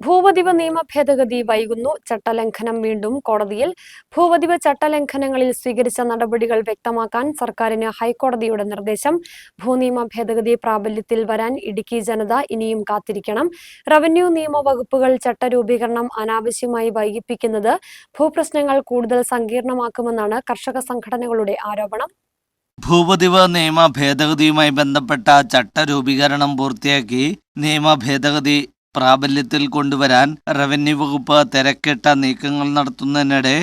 ഭൂപതിവ് നിയമ ഭേദഗതി വൈകുന്നു. ചട്ടലംഘനം വീണ്ടും കോടതിയിൽ. ഭൂപതിവ് ചട്ടലംഘനങ്ങളിൽ സ്വീകരിച്ച നടപടികൾ വ്യക്തമാക്കാൻ സർക്കാരിന് ഹൈക്കോടതിയുടെ നിർദ്ദേശം. ഭൂനിയമ ഭേദഗതി പ്രാബല്യത്തിൽ വരാൻ ഇടുക്കി ജനത ഇനിയും കാത്തിരിക്കണം. റവന്യൂ നിയമ വകുപ്പുകൾ ചട്ടരൂപീകരണം അനാവശ്യമായി വൈകിപ്പിക്കുന്നത് ഭൂപ്രശ്നങ്ങൾ കൂടുതൽ സങ്കീർണമാക്കുമെന്നാണ് കർഷക സംഘടനകളുടെ ആരോപണം. ഭൂപതിവ് നിയമ ഭേദഗതിയുമായി ബന്ധപ്പെട്ട ചട്ടരൂപീകരണം പൂർത്തിയാക്കി നിയമ ഭേദഗതി പ്രാബല്യത്തിൽ കൊണ്ടുവരാൻ റവന്യൂ വകുപ്പ് തിരക്കിട്ട നീക്കങ്ങൾ നടത്തുന്നതിനിടെ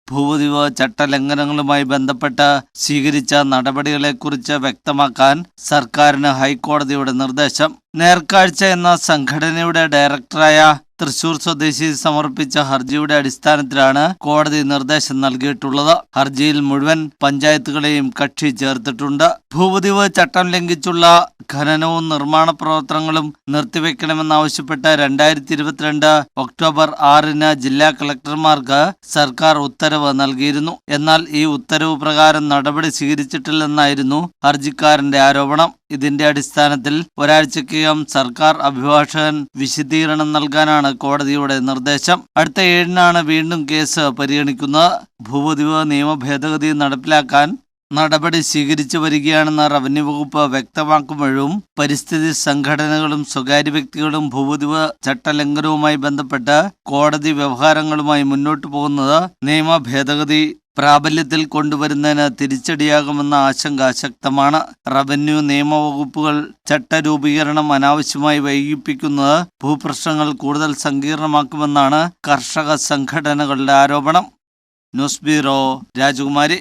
ഭൂപതിവ് ചട്ടലംഘനങ്ങളുമായി ബന്ധപ്പെട്ട് സ്വീകരിച്ച നടപടികളെക്കുറിച്ച് വ്യക്തമാക്കാൻ സർക്കാരിന് ഹൈക്കോടതിയുടെ നിർദ്ദേശം. നേർക്കാഴ്ച എന്ന സംഘടനയുടെ ഡയറക്ടറായ തൃശൂർ സ്വദേശി സമർപ്പിച്ച ഹർജിയുടെ അടിസ്ഥാനത്തിലാണ് കോടതി നിർദ്ദേശം നൽകിയിട്ടുള്ളത്. ഹർജിയിൽ മുഴുവൻ പഞ്ചായത്തുകളെയും കക്ഷി ചേർത്തിട്ടുണ്ട്. ഭൂപതിവ് ചട്ടം ലംഘിച്ചുള്ള ഖനനവും നിർമ്മാണ പ്രവർത്തനങ്ങളും നിർത്തിവെക്കണമെന്നാവശ്യപ്പെട്ട് 2022 ഒക്ടോബർ 6 ജില്ലാ കളക്ടർമാർക്ക് സർക്കാർ ഉത്തരവ് നൽകിയിരുന്നു. എന്നാൽ ഈ ഉത്തരവ് പ്രകാരം നടപടി സ്വീകരിച്ചിട്ടില്ലെന്നായിരുന്നു ഹർജിക്കാരന്റെ ആരോപണം. ഇതിന്റെ അടിസ്ഥാനത്തിൽ ഒരാഴ്ചക്കകം സർക്കാർ അഭിഭാഷകൻ വിശദീകരണം നൽകാനാണ് കോടതിയുടെ നിർദ്ദേശം. അടുത്ത 7 വീണ്ടും കേസ് പരിഗണിക്കുന്നത്. ഭൂപതിവ് നിയമ ഭേദഗതി നടപ്പിലാക്കാൻ നടപടി സ്വീകരിച്ചു വരികയാണെന്ന് റവന്യൂ വകുപ്പ് വ്യക്തമാക്കുമ്പോഴും പരിസ്ഥിതി സംഘടനകളും സ്വകാര്യ വ്യക്തികളും ഭൂപതിവ് ചട്ടലംഘനവുമായി ബന്ധപ്പെട്ട് കോടതി വ്യവഹാരങ്ങളുമായി മുന്നോട്ടു പോകുന്നത് നിയമ ഭേദഗതി പ്രാബല്യത്തിൽ കൊണ്ടുവരുന്നതിന് തിരിച്ചടിയാകുമെന്ന ആശങ്ക ശക്തമാണ്. റവന്യൂ നിയമവകുപ്പുകൾ ചട്ടരൂപീകരണം അനാവശ്യമായി വൈകിപ്പിക്കുന്നത് ഭൂപ്രശ്നങ്ങൾ കൂടുതൽ സങ്കീർണമാക്കുമെന്നാണ് കർഷക സംഘടനകളുടെ ആരോപണം. ന്യൂസ് ബ്യൂറോ, രാജകുമാരി.